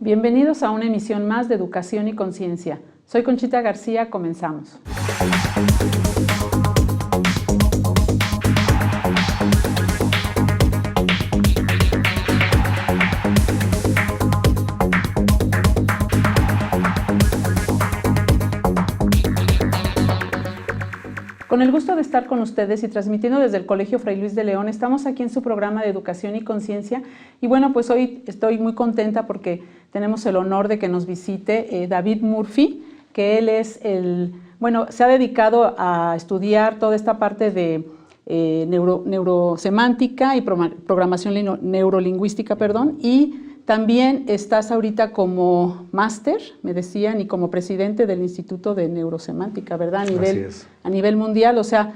Bienvenidos a una emisión más de Educación y Conciencia. Soy Conchita García, comenzamos. Con el gusto de estar con ustedes y transmitiendo desde el Colegio Fray Luis de León, estamos aquí en su programa de Educación y Conciencia. Y bueno, pues hoy estoy muy contenta porque tenemos el honor de que nos visite David Murphy, que él es se ha dedicado a estudiar toda esta parte de neurosemántica y programación neurolingüística, y también estás ahorita como máster, me decían, y como presidente del Instituto de Neurosemántica, ¿verdad? A nivel mundial, o sea,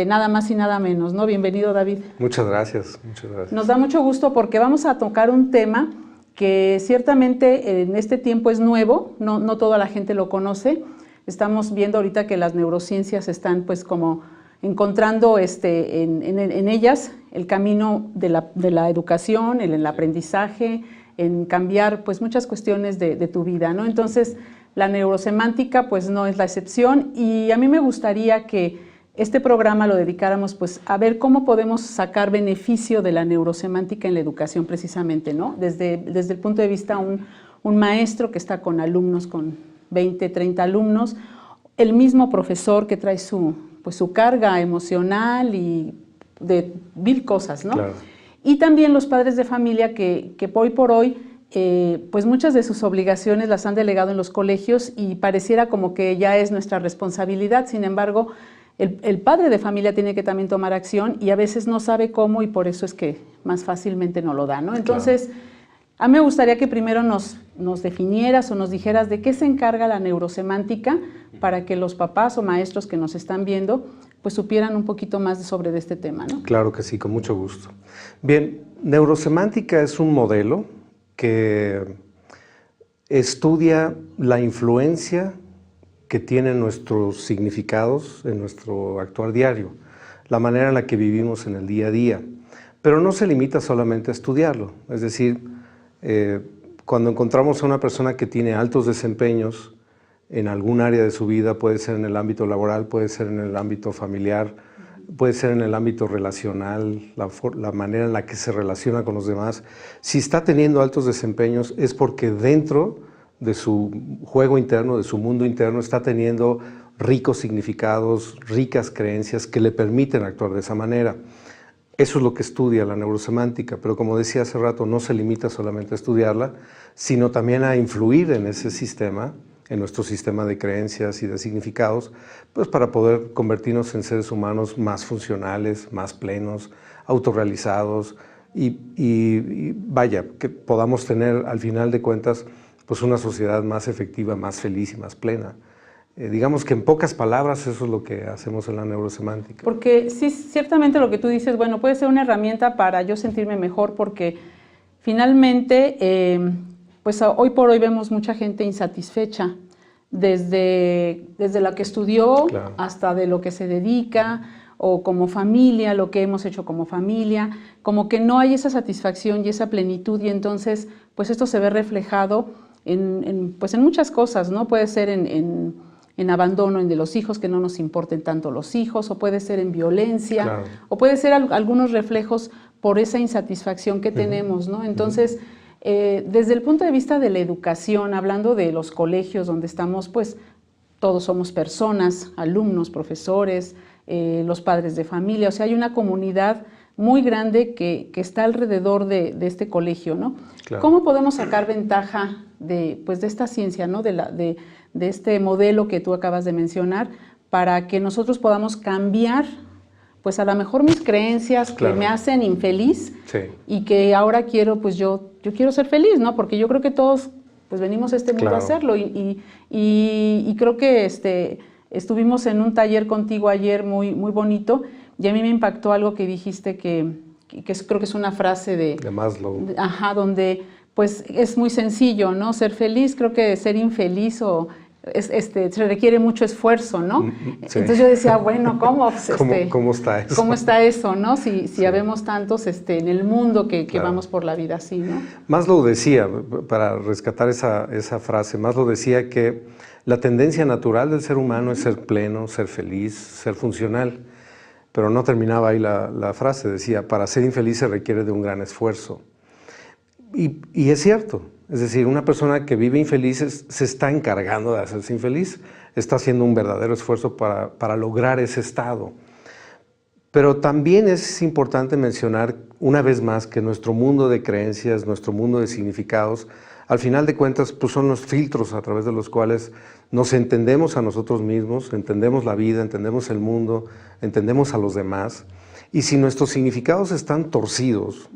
nada más y nada menos, ¿no? Bienvenido, David. Muchas gracias, muchas gracias. Nos da mucho gusto porque vamos a tocar un tema que ciertamente en este tiempo es nuevo, no toda la gente lo conoce. Estamos viendo ahorita que las neurociencias están pues como encontrando en ellas el camino de la educación, el aprendizaje, en cambiar pues muchas cuestiones de tu vida, ¿no? Entonces la neurosemántica pues no es la excepción, y a mí me gustaría que este programa lo dedicáramos pues a ver cómo podemos sacar beneficio de la neurosemántica en la educación precisamente, ¿no? Desde el punto de vista un maestro que está con alumnos, con 20, 30 alumnos, el mismo profesor que trae su carga emocional y de mil cosas, ¿no? Claro. Y también los padres de familia que hoy por hoy, pues muchas de sus obligaciones las han delegado en los colegios y pareciera como que ya es nuestra responsabilidad. Sin embargo, el padre de familia tiene que también tomar acción y a veces no sabe cómo, y por eso es que más fácilmente no lo da, ¿no? Entonces, claro, a mí me gustaría que primero nos definieras o nos dijeras de qué se encarga la neurosemántica para que los papás o maestros que nos están viendo pues supieran un poquito más sobre este tema, ¿no? Claro que sí, con mucho gusto. Bien, neurosemántica es un modelo que estudia la influencia que tienen nuestros significados en nuestro actuar diario, la manera en la que vivimos en el día a día, pero no se limita solamente a estudiarlo. Es decir, cuando encontramos a una persona que tiene altos desempeños en algún área de su vida, puede ser en el ámbito laboral, puede ser en el ámbito familiar, puede ser en el ámbito relacional, la manera en la que se relaciona con los demás. Si está teniendo altos desempeños es porque dentro de su juego interno, de su mundo interno, está teniendo ricos significados, ricas creencias que le permiten actuar de esa manera. Eso es lo que estudia la neurosemántica, pero como decía hace rato, no se limita solamente a estudiarla, sino también a influir en ese sistema, en nuestro sistema de creencias y de significados, pues para poder convertirnos en seres humanos más funcionales, más plenos, autorrealizados y vaya, que podamos tener al final de cuentas pues una sociedad más efectiva, más feliz y más plena. Digamos que en pocas palabras eso es lo que hacemos en la neurosemántica. Porque sí, ciertamente lo que tú dices, bueno, puede ser una herramienta para yo sentirme mejor, porque finalmente pues hoy por hoy vemos mucha gente insatisfecha, desde la que estudió, claro, hasta de lo que se dedica, o como familia, lo que hemos hecho como familia, como que no hay esa satisfacción y esa plenitud, y entonces pues esto se ve reflejado en muchas cosas, ¿no? Puede ser en abandono de los hijos, que no nos importen tanto los hijos, o puede ser en violencia, claro, o puede ser algunos reflejos por esa insatisfacción que tenemos, ¿no? Entonces, desde el punto de vista de la educación, hablando de los colegios donde estamos, pues todos somos personas, alumnos, profesores, los padres de familia, o sea, hay una comunidad muy grande que está alrededor de este colegio, ¿no? Claro. ¿Cómo podemos sacar ventaja de esta ciencia, ¿no? de este modelo que tú acabas de mencionar, para que nosotros podamos cambiar, pues a lo mejor mis creencias, claro, que me hacen infeliz, sí, y que ahora quiero, pues yo quiero ser feliz, ¿no? Porque yo creo que todos pues venimos a este mundo, claro, a hacerlo, y creo que estuvimos en un taller contigo ayer muy bonito, y a mí me impactó algo que dijiste que creo que es una frase de Maslow. Donde pues es muy sencillo, ¿no? Ser feliz. Creo que ser infeliz se requiere mucho esfuerzo, ¿no? Sí. Entonces yo decía, bueno, ¿cómo? ¿Cómo está eso? ¿Cómo está eso, no? Si habemos tantos en el mundo que Claro. vamos por la vida así, ¿no? Maslow decía, para rescatar esa frase, Maslow decía que la tendencia natural del ser humano es ser pleno, ser feliz, ser funcional. Pero no terminaba ahí la frase, decía, para ser infeliz se requiere de un gran esfuerzo. Y es cierto, es decir, una persona que vive infeliz se está encargando de hacerse infeliz, está haciendo un verdadero esfuerzo para lograr ese estado. Pero también es importante mencionar una vez más que nuestro mundo de creencias, nuestro mundo de significados, al final de cuentas pues son los filtros a través de los cuales nos entendemos a nosotros mismos, entendemos la vida, entendemos el mundo, entendemos a los demás. Y si nuestros significados están torcidos,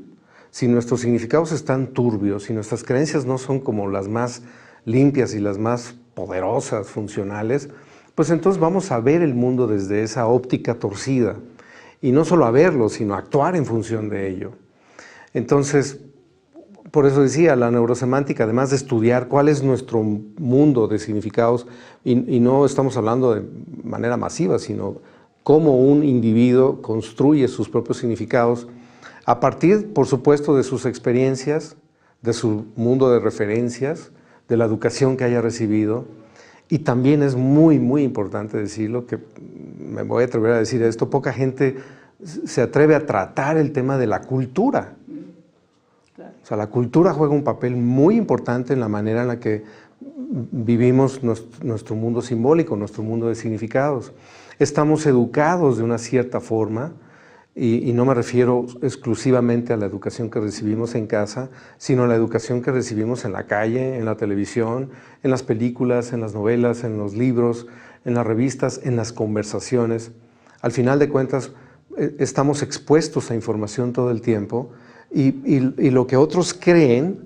si nuestros significados están turbios, si nuestras creencias no son como las más limpias y las más poderosas, funcionales, pues entonces vamos a ver el mundo desde esa óptica torcida. Y no solo a verlo, sino a actuar en función de ello. Entonces, por eso decía, la neurosemántica, además de estudiar cuál es nuestro mundo de significados, y no estamos hablando de manera masiva, sino cómo un individuo construye sus propios significados, a partir, por supuesto, de sus experiencias, de su mundo de referencias, de la educación que haya recibido. Y también es muy, muy importante decirlo, que me voy a atrever a decir esto, poca gente se atreve a tratar el tema de la cultura. Claro. O sea, la cultura juega un papel muy importante en la manera en la que vivimos nuestro mundo simbólico, nuestro mundo de significados. Estamos educados de una cierta forma, y no me refiero exclusivamente a la educación que recibimos en casa, sino a la educación que recibimos en la calle, en la televisión, en las películas, en las novelas, en los libros, en las revistas, en las conversaciones. Al final de cuentas, estamos expuestos a información todo el tiempo y lo que otros creen,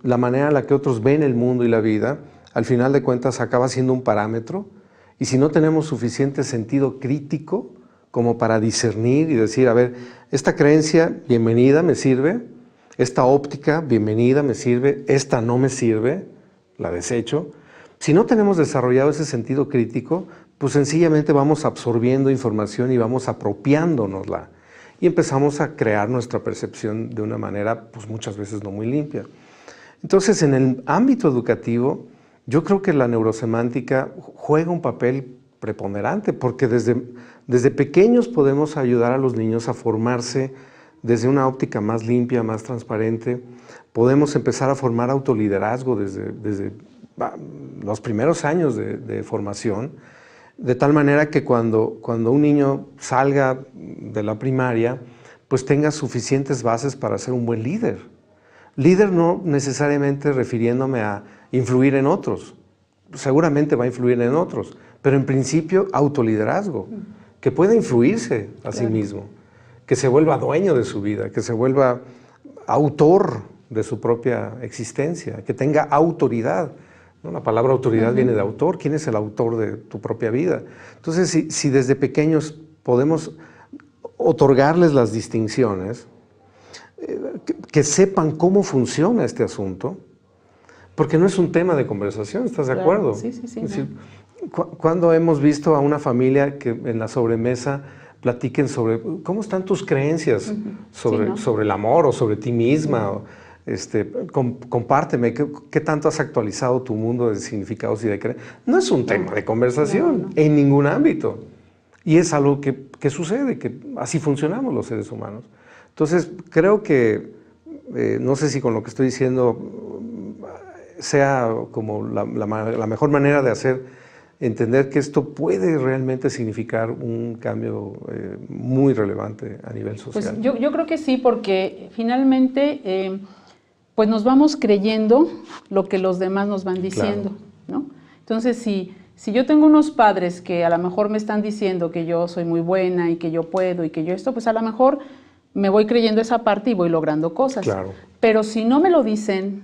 la manera en la que otros ven el mundo y la vida, al final de cuentas acaba siendo un parámetro, y si no tenemos suficiente sentido crítico como para discernir y decir, a ver, esta creencia, bienvenida, me sirve, esta óptica, bienvenida, me sirve, esta no me sirve, la desecho. Si no tenemos desarrollado ese sentido crítico, pues sencillamente vamos absorbiendo información y vamos apropiándonosla y empezamos a crear nuestra percepción de una manera, pues muchas veces no muy limpia. Entonces, en el ámbito educativo, yo creo que la neurosemántica juega un papel preponderante, porque desde pequeños podemos ayudar a los niños a formarse desde una óptica más limpia, más transparente. Podemos empezar a formar autoliderazgo desde los primeros años de formación, de tal manera que cuando un niño salga de la primaria, pues tenga suficientes bases para ser un buen líder. Líder no necesariamente refiriéndome a influir en otros, seguramente va a influir en otros, pero en principio autoliderazgo, que pueda influirse a sí mismo, que se vuelva dueño de su vida, que se vuelva autor de su propia existencia, que tenga autoridad, ¿no? La palabra autoridad viene de autor. ¿Quién es el autor de tu propia vida? Entonces, si desde pequeños podemos otorgarles las distinciones, que sepan cómo funciona este asunto, porque no es un tema de conversación, ¿estás de acuerdo? Sí, sí, sí. Es decir, ¿cuándo hemos visto a una familia que en la sobremesa platiquen sobre cómo están tus creencias sobre el amor o sobre ti misma? O, compárteme, ¿qué tanto has actualizado tu mundo de significados y de creencias? No es un tema de conversación en ningún ámbito. Y es algo que sucede, que así funcionamos los seres humanos. Entonces, creo que, no sé si con lo que estoy diciendo sea como la mejor manera de entender que esto puede realmente significar un cambio muy relevante a nivel social. Pues yo creo que sí, porque finalmente pues nos vamos creyendo lo que los demás nos van diciendo, claro, ¿no? Entonces, si yo tengo unos padres que a lo mejor me están diciendo que yo soy muy buena y que yo puedo y que yo esto, pues a lo mejor me voy creyendo esa parte y voy logrando cosas. Claro. Pero si no me lo dicen,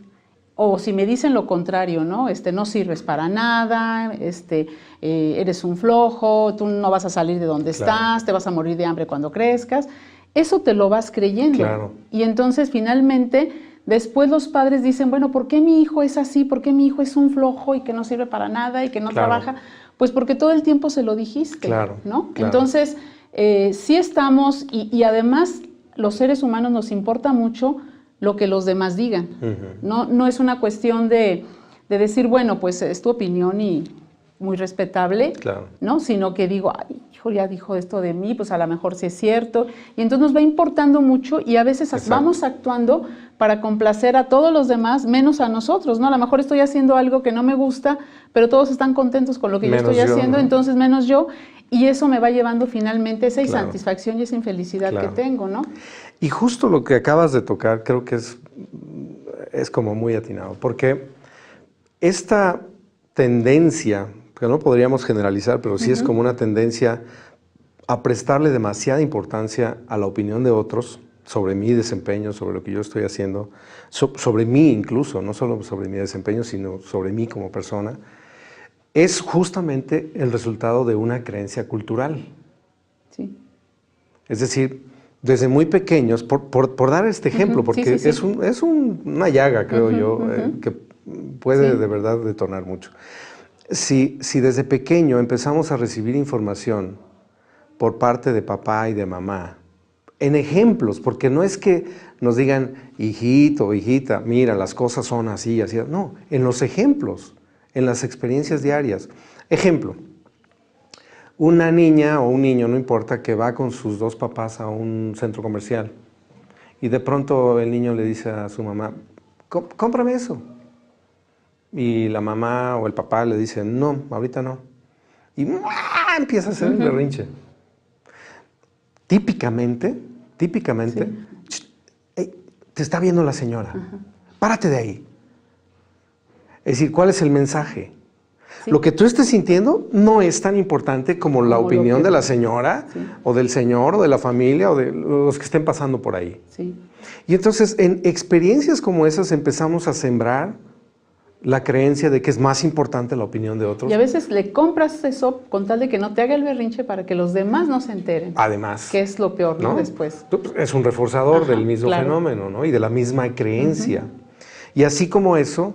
o si me dicen lo contrario, ¿no? No sirves para nada, eres un flojo, tú no vas a salir de donde estás, te vas a morir de hambre cuando crezcas, eso te lo vas creyendo. Claro. Y entonces finalmente después los padres dicen, bueno, ¿por qué mi hijo es así? ¿Por qué mi hijo es un flojo y que no sirve para nada y que no trabaja? Pues porque todo el tiempo se lo dijiste, ¿no? Entonces, sí estamos, y además los seres humanos nos importa mucho lo que los demás digan. No es una cuestión de decir, bueno, pues es tu opinión y muy respetable, ¿no? Sino que digo, ay, hijo, ya dijo esto de mí, pues a lo mejor sí es cierto. Y entonces nos va importando mucho y a veces vamos actuando para complacer a todos los demás, menos a nosotros, ¿no? A lo mejor estoy haciendo algo que no me gusta, pero todos están contentos con lo que yo estoy haciendo, ¿no? Entonces menos yo. Y eso me va llevando finalmente esa insatisfacción y esa infelicidad que tengo, ¿no? Y justo lo que acabas de tocar creo que es como muy atinado, porque esta tendencia, que no podríamos generalizar, pero sí es como una tendencia a prestarle demasiada importancia a la opinión de otros sobre mi desempeño, sobre lo que yo estoy haciendo, sobre mí incluso, no solo sobre mi desempeño, sino sobre mí como persona, es justamente el resultado de una creencia cultural. Sí. Es decir, desde muy pequeños, por dar este ejemplo, porque es una llaga, creo yo, que puede de verdad detonar mucho. Si desde pequeño empezamos a recibir información por parte de papá y de mamá, en ejemplos, porque no es que nos digan, hijito o hijita, mira, las cosas son así, así, no, en los ejemplos, en las experiencias diarias. Ejemplo, una niña o un niño, no importa, que va con sus dos papás a un centro comercial y de pronto el niño le dice a su mamá, cómprame eso. Y la mamá o el papá le dice, no, ahorita no. Y empieza a hacer el berrinche. Típicamente, hey, te está viendo la señora, párate de ahí. Es decir, ¿cuál es el mensaje? Lo que tú estés sintiendo no es tan importante como la opinión de la señora, o del señor, o de la familia, o de los que estén pasando por ahí. Y entonces, en experiencias como esas empezamos a sembrar la creencia de que es más importante la opinión de otros. Y a veces le compras eso con tal de que no te haga el berrinche para que los demás no se enteren. Además. Que es lo peor, ¿no? Después. Es un reforzador del mismo fenómeno, ¿no? Y de la misma creencia. Y así como eso,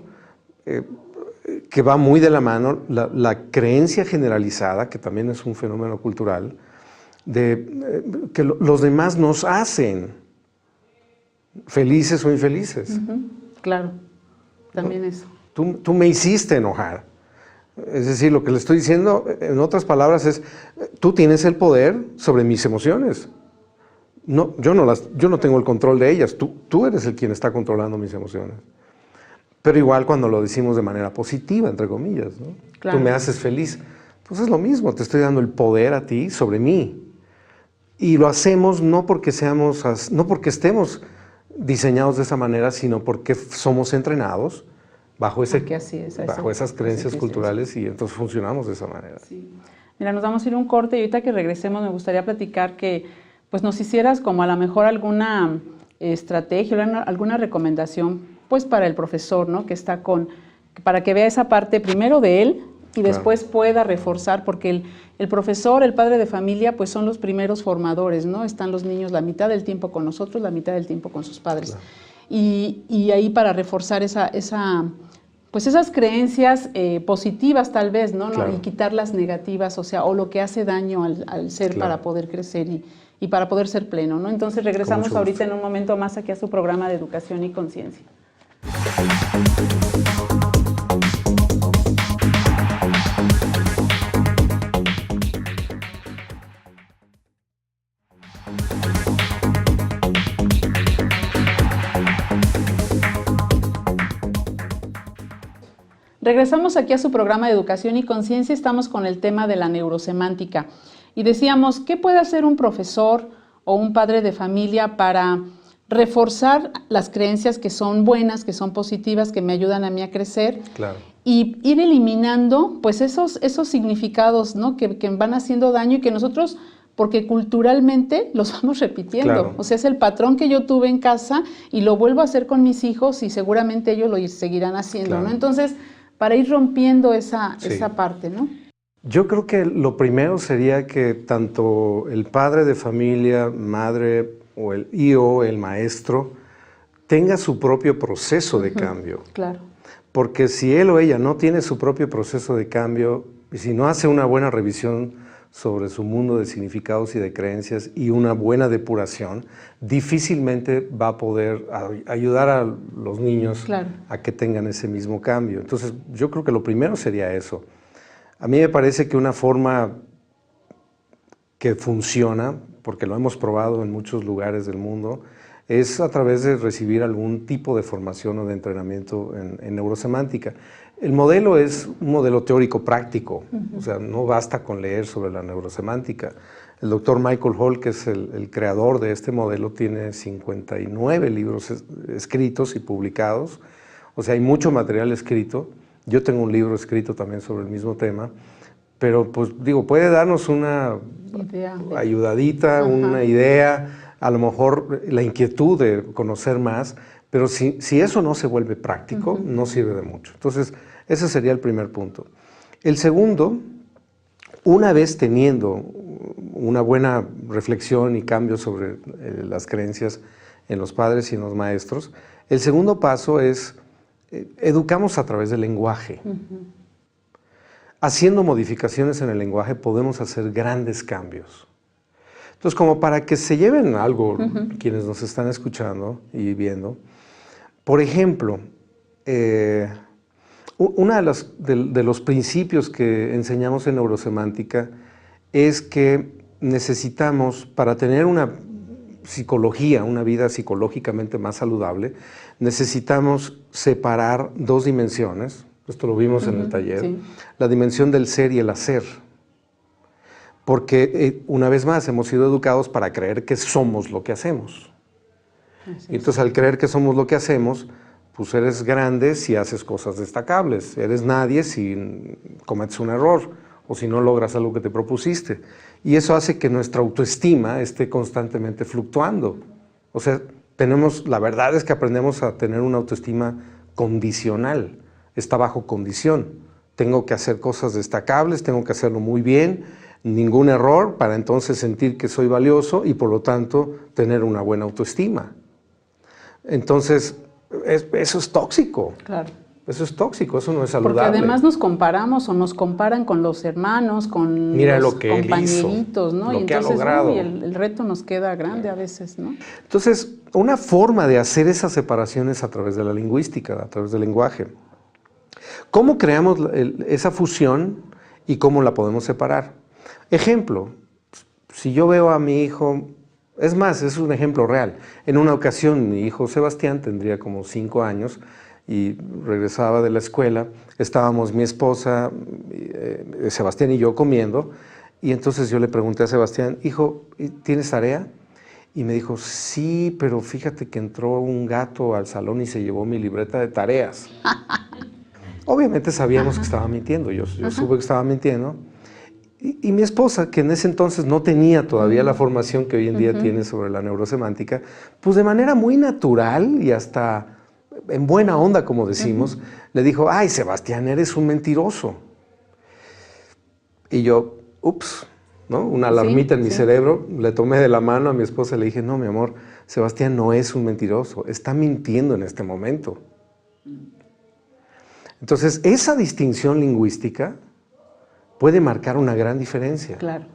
que va muy de la mano, la creencia generalizada, que también es un fenómeno cultural, de que los demás nos hacen felices o infelices. Claro, también eso. Tú me hiciste enojar. Es decir, lo que le estoy diciendo, en otras palabras, es, tú tienes el poder sobre mis emociones. No, yo no tengo el control de ellas, tú eres el quien está controlando mis emociones. Pero igual cuando lo decimos de manera positiva, entre comillas, ¿no? Tú me haces feliz. Pues es lo mismo, te estoy dando el poder a ti sobre mí. Y lo hacemos no porque estemos diseñados de esa manera, sino porque somos entrenados bajo esas creencias culturales y entonces funcionamos de esa manera. Sí. Mira, nos vamos a ir a un corte y ahorita que regresemos me gustaría platicar que pues nos hicieras como a lo mejor alguna estrategia, alguna recomendación pues para el profesor, ¿no? Que está para que vea esa parte primero de él y después pueda reforzar, porque el profesor, el padre de familia, pues son los primeros formadores, ¿no? Están los niños la mitad del tiempo con nosotros, la mitad del tiempo con sus padres. Y ahí para reforzar pues esas creencias positivas tal vez, ¿no? Y quitar las negativas, o lo que hace daño al ser para poder crecer y para poder ser pleno, ¿no? Entonces regresamos ahorita en un momento más aquí a su programa de Educación y Conciencia. Regresamos aquí a su programa de Educación y Conciencia, estamos con el tema de la neurosemántica y decíamos, ¿qué puede hacer un profesor o un padre de familia para reforzar las creencias que son buenas, que son positivas, que me ayudan a mí a crecer? Y ir eliminando pues esos significados, ¿no? que van haciendo daño y que nosotros, porque culturalmente los vamos repitiendo. O sea, es el patrón que yo tuve en casa y lo vuelvo a hacer con mis hijos y seguramente ellos lo seguirán haciendo, ¿no? Entonces, para ir rompiendo esa parte, ¿no? Yo creo que lo primero sería que tanto el padre de familia, madre o el maestro, tenga su propio proceso de cambio. Claro. Porque si él o ella no tiene su propio proceso de cambio, y si no hace una buena revisión sobre su mundo de significados y de creencias y una buena depuración, difícilmente va a poder ayudar a los niños a que tengan ese mismo cambio. Entonces, yo creo que lo primero sería eso. A mí me parece que una forma que funciona, porque lo hemos probado en muchos lugares del mundo, es a través de recibir algún tipo de formación o de entrenamiento en neurosemántica. El modelo es un modelo teórico práctico, o sea, no basta con leer sobre la neurosemántica. El doctor Michael Hall, que es el creador de este modelo, tiene 59 libros escritos y publicados, o sea, hay mucho material escrito. Yo tengo un libro escrito también sobre el mismo tema, pero pues digo, puede darnos una ayudadita, una idea, a lo mejor la inquietud de conocer más, pero si eso no se vuelve práctico, no sirve de mucho. Entonces, ese sería el primer punto. El segundo, una vez teniendo una buena reflexión y cambio sobre las creencias en los padres y en los maestros, el segundo paso es educamos a través del lenguaje. Haciendo modificaciones en el lenguaje podemos hacer grandes cambios. Entonces, como para que se lleven algo quienes nos están escuchando y viendo, por ejemplo, uno de los principios que enseñamos en neurosemántica es que necesitamos, para tener una psicología, una vida psicológicamente más saludable, necesitamos separar dos dimensiones. Esto lo vimos en el taller, la dimensión del ser y el hacer. Porque, una vez más, hemos sido educados para creer que somos lo que hacemos. Y entonces, al creer que somos lo que hacemos, pues eres grande si haces cosas destacables, eres nadie si cometes un error o si no logras algo que te propusiste. Y eso hace que nuestra autoestima esté constantemente fluctuando. O sea, la verdad es que aprendemos a tener una autoestima condicional, está bajo condición. Tengo que hacer cosas destacables, tengo que hacerlo muy bien, ningún error para entonces sentir que soy valioso y por lo tanto tener una buena autoestima. Entonces, eso es tóxico. Claro. Eso es tóxico, eso no es saludable. Porque además nos comparamos o nos comparan con los hermanos, con los compañeritos, ¿no? Lo que ha logrado. Y el reto nos queda grande a veces, ¿no? Entonces, una forma de hacer esas separaciones a través de la lingüística, a través del lenguaje. ¿Cómo creamos esa fusión y cómo la podemos separar? Ejemplo, si yo veo a mi hijo, es más, es un ejemplo real. En una ocasión, mi hijo Sebastián tendría como 5 años y regresaba de la escuela, estábamos mi esposa, Sebastián y yo comiendo, y entonces yo le pregunté a Sebastián, hijo, ¿tienes tarea? Y me dijo, sí, pero fíjate que entró un gato al salón y se llevó mi libreta de tareas. Obviamente sabíamos que estaba mintiendo, yo supe que estaba mintiendo. Y mi esposa, que en ese entonces no tenía todavía la formación que hoy en día tiene sobre la neurosemántica, pues de manera muy natural y hasta en buena onda, como decimos, le dijo, ay, Sebastián, eres un mentiroso. Y yo, ups, ¿no? Una alarmita en mi cerebro, le tomé de la mano a mi esposa y le dije, no, mi amor, Sebastián no es un mentiroso, está mintiendo en este momento. Entonces, esa distinción lingüística puede marcar una gran diferencia. Claro.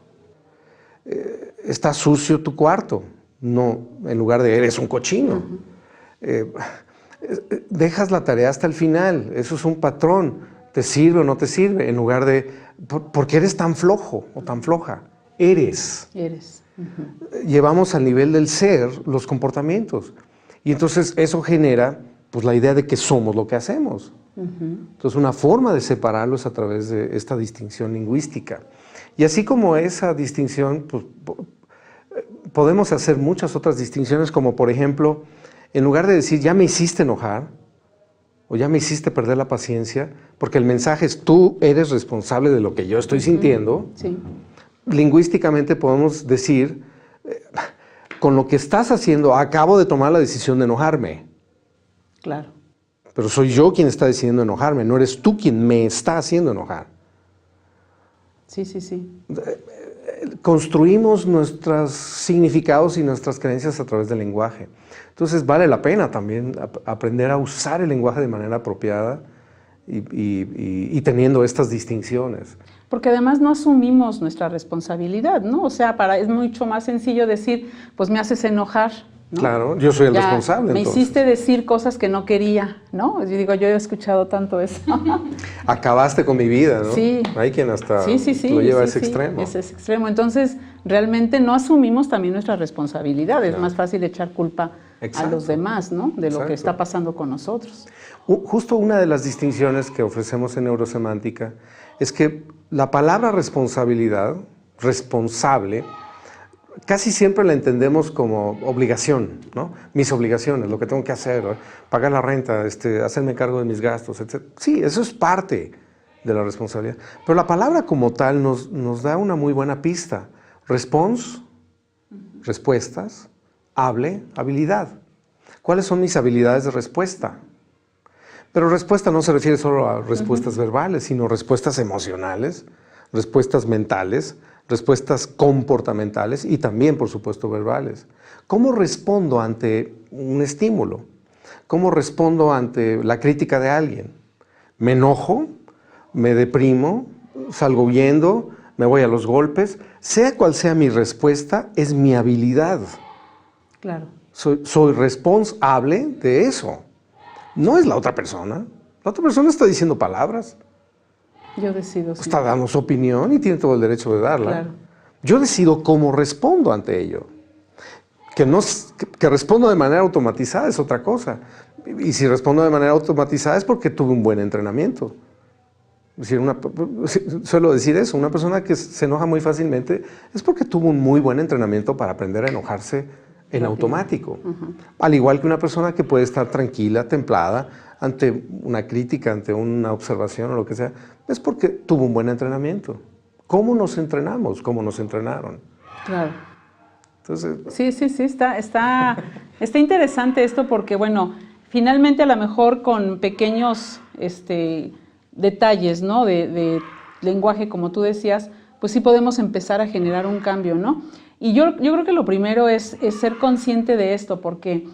Está sucio tu cuarto, no, en lugar de eres un cochino. Dejas la tarea hasta el final, eso es un patrón, te sirve o no te sirve, en lugar de, ¿por qué eres tan flojo o tan floja? Eres. Llevamos al nivel del ser los comportamientos, y entonces eso genera pues, la idea de que somos lo que hacemos. Entonces, una forma de separarlo es a través de esta distinción lingüística. Y así como esa distinción, pues, podemos hacer muchas otras distinciones, como por ejemplo, en lugar de decir, ya me hiciste enojar, o ya me hiciste perder la paciencia, porque el mensaje es, tú eres responsable de lo que yo estoy sintiendo, lingüísticamente podemos decir, con lo que estás haciendo, acabo de tomar la decisión de enojarme. Claro. Pero soy yo quien está decidiendo enojarme, no eres tú quien me está haciendo enojar. Sí. construimos nuestros significados y nuestras creencias a través del lenguaje. Entonces vale la pena también aprender a usar el lenguaje de manera apropiada y teniendo estas distinciones. Porque además no asumimos nuestra responsabilidad, ¿no? O sea, es mucho más sencillo decir, pues me haces enojar, ¿no? Claro, yo soy el responsable. Me entonces. hiciste decir cosas que no quería, ¿no? Yo digo, yo he escuchado tanto eso. Acabaste con mi vida, ¿no? Sí. Hay quien hasta sí, lo lleva a ese extremo. Ese extremo. Entonces, realmente no asumimos también nuestra responsabilidad. Es más fácil echar culpa a los demás, ¿no? De lo que está pasando con nosotros. Justo una de las distinciones que ofrecemos en neurosemántica es que la palabra responsabilidad, responsable, casi siempre la entendemos como obligación, ¿no? Mis obligaciones, lo que tengo que hacer, ¿no? Pagar la renta, hacerme cargo de mis gastos, etc. Sí, eso es parte de la responsabilidad. Pero la palabra como tal nos da una muy buena pista. Response, respuestas, hable, habilidad. ¿Cuáles son mis habilidades de respuesta? Pero respuesta no se refiere solo a respuestas verbales, sino respuestas emocionales, respuestas mentales, respuestas comportamentales y también, por supuesto, verbales. ¿Cómo respondo ante un estímulo? ¿Cómo respondo ante la crítica de alguien? ¿Me enojo? ¿Me deprimo? ¿Salgo huyendo? ¿Me voy a los golpes? Sea cual sea mi respuesta, es mi habilidad. Claro. Soy responsable de eso. No es la otra persona. La otra persona está diciendo palabras. Yo decido. Está dando su opinión y tiene todo el derecho de darla. Claro. Yo decido cómo respondo ante ello. Que respondo de manera automatizada es otra cosa. Y si respondo de manera automatizada es porque tuve un buen entrenamiento. Es decir, suelo decir eso, una persona que se enoja muy fácilmente es porque tuvo un muy buen entrenamiento para aprender a enojarse en automático. Al igual que una persona que puede estar tranquila, templada, ante una crítica, ante una observación o lo que sea, es porque tuvo un buen entrenamiento. ¿Cómo nos entrenamos? ¿Cómo nos entrenaron? Claro. Entonces, sí, está interesante esto porque, bueno, finalmente a lo mejor con pequeños detalles, ¿no? de lenguaje, como tú decías, pues sí podemos empezar a generar un cambio, ¿no? Y yo creo que lo primero es ser consciente de esto, porque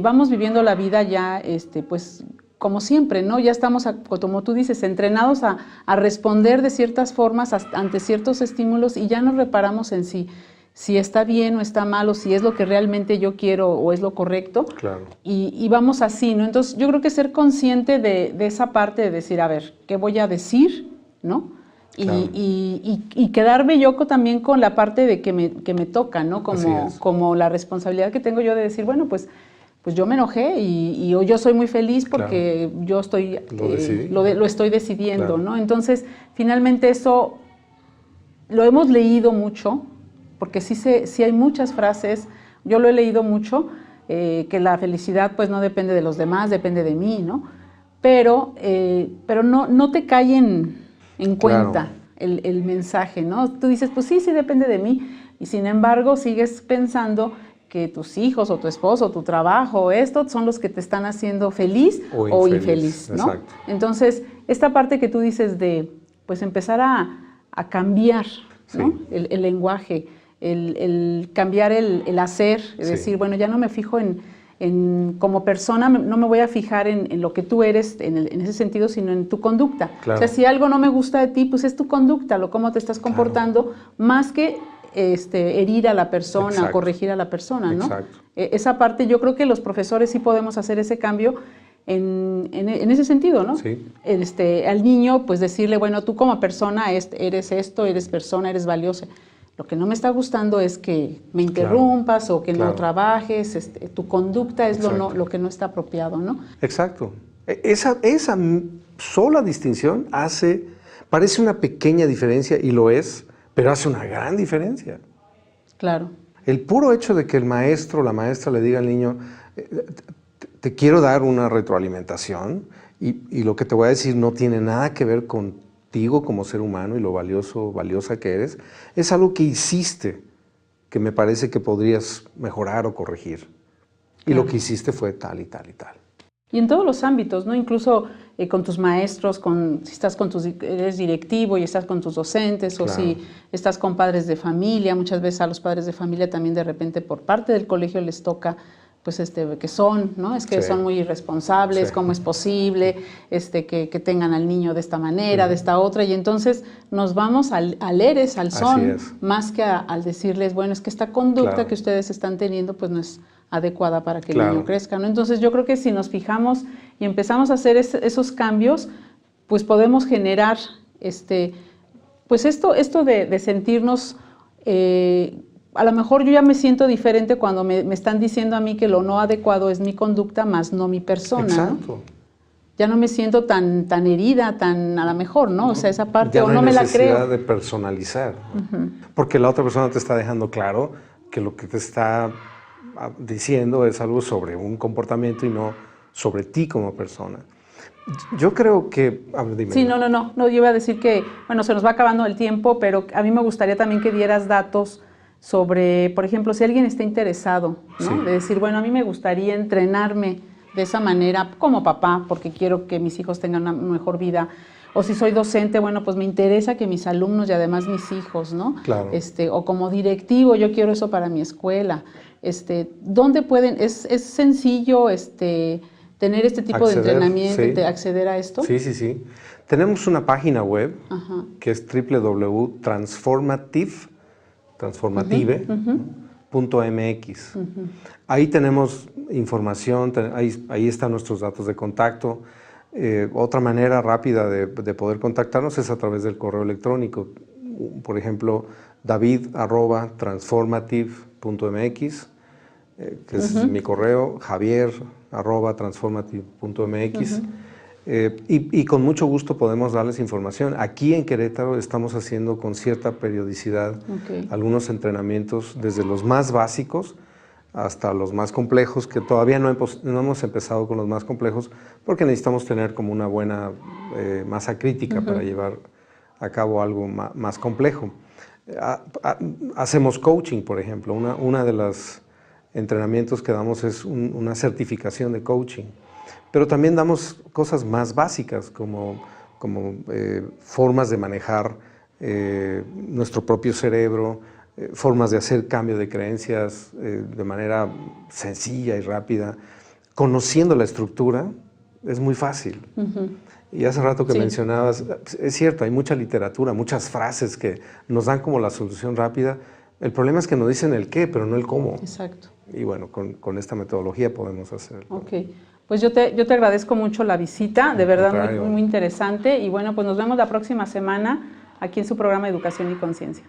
vamos viviendo la vida ya, pues, como siempre, ¿no? Ya estamos, como tú dices, entrenados a responder de ciertas formas ante ciertos estímulos y ya nos reparamos en si está bien o está mal o si es lo que realmente yo quiero o es lo correcto. claro. Y vamos así, ¿no? Entonces, yo creo que ser consciente de esa parte de decir, a ver, ¿qué voy a decir? ¿No? Claro. Y quedarme yo también con la parte de que me toca, ¿no? Como la responsabilidad que tengo yo de decir, bueno, pues yo me enojé y yo soy muy feliz porque yo estoy, lo estoy decidiendo, ¿no? Entonces, finalmente eso lo hemos leído mucho, porque sí hay muchas frases, yo lo he leído mucho, que la felicidad pues no depende de los demás, depende de mí, ¿no? Pero no te cae en cuenta el mensaje, ¿no? Tú dices, pues sí depende de mí, y sin embargo sigues pensando que tus hijos o tu esposo o tu trabajo, estos son los que te están haciendo feliz o infeliz, ¿no? Exacto. Entonces, esta parte que tú dices de, pues empezar a cambiar, ¿no? El lenguaje, el cambiar el hacer, es decir, bueno, ya no me fijo como persona, no me voy a fijar en lo que tú eres en ese sentido, sino en tu conducta. Claro. O sea, si algo no me gusta de ti, pues es tu conducta, cómo te estás comportando, más que herir a la persona, corregir a la persona, ¿no? Exacto. Esa parte yo creo que los profesores sí podemos hacer ese cambio en ese sentido, ¿no? Sí. Al niño, pues decirle, bueno, tú como persona eres esto, eres persona, eres valiosa. Lo que no me está gustando es que me interrumpas o que no trabajes, tu conducta es lo que no está apropiado, ¿no? Exacto. Esa sola distinción parece una pequeña diferencia, y lo es, pero hace una gran diferencia. Claro. El puro hecho de que el maestro o la maestra le diga al niño, te quiero dar una retroalimentación, y lo que te voy a decir no tiene nada que ver contigo como ser humano y lo valiosa que eres, es algo que hiciste, que me parece que podrías mejorar o corregir. Y lo que hiciste fue tal y tal y tal. Y en todos los ámbitos, ¿no? Incluso con tus maestros, si estás eres directivo y estás con tus docentes, o si estás con padres de familia. Muchas veces a los padres de familia también de repente por parte del colegio les toca pues que son, ¿no? Es que son muy irresponsables, ¿cómo es posible que tengan al niño de esta manera, de esta otra? Y entonces nos vamos al eres, al son, más que al decirles, bueno, es que esta conducta que ustedes están teniendo pues no es adecuada para que el niño crezca, ¿no? Entonces yo creo que si nos fijamos y empezamos a hacer esos cambios, pues podemos generar pues esto de sentirnos, a lo mejor yo ya me siento diferente cuando me están diciendo a mí que lo no adecuado es mi conducta más no mi persona. Exacto. ¿No? Ya no me siento tan herida, tan a lo mejor, ¿no? O sea, esa parte, o no me la creo. Ya no hay necesidad de personalizar, ¿no? Porque la otra persona te está dejando claro que lo que te está diciendo es algo sobre un comportamiento y no sobre ti como persona. Yo creo que... dime. Sí, no, yo iba a decir que, bueno, se nos va acabando el tiempo, pero a mí me gustaría también que dieras datos sobre, por ejemplo, si alguien está interesado, ¿no? De decir, bueno, a mí me gustaría entrenarme de esa manera como papá, porque quiero que mis hijos tengan una mejor vida. O si soy docente, bueno, pues me interesa que mis alumnos y además mis hijos, ¿no? Claro. O como directivo, yo quiero eso para mi escuela. ¿Dónde pueden? ¿Es sencillo tener este tipo de entrenamiento, de acceder a esto? Sí. Tenemos una página web que es www.transformative.mx. Ahí tenemos información, ahí están nuestros datos de contacto. Otra manera rápida de poder contactarnos es a través del correo electrónico. Por ejemplo, david@transformative.mx, que es mi correo, javier@transformative.mx. Y con mucho gusto podemos darles información. Aquí en Querétaro estamos haciendo con cierta periodicidad algunos entrenamientos, desde los más básicos hasta los más complejos, que todavía no hemos empezado con los más complejos, porque necesitamos tener como una buena masa crítica para llevar a cabo algo más complejo. Hacemos coaching, por ejemplo. Una de los entrenamientos que damos es una certificación de coaching. Pero también damos cosas más básicas, como formas de manejar nuestro propio cerebro, formas de hacer cambio de creencias de manera sencilla y rápida. Conociendo la estructura es muy fácil. Y hace rato que mencionabas, es cierto, hay mucha literatura, muchas frases que nos dan como la solución rápida. El problema es que nos dicen el qué, pero no el cómo. Exacto. Y bueno, con esta metodología podemos hacerlo. Ok. Pues yo te agradezco mucho la visita, de verdad muy interesante. Y bueno, pues nos vemos la próxima semana aquí en su programa Educación y Conciencia.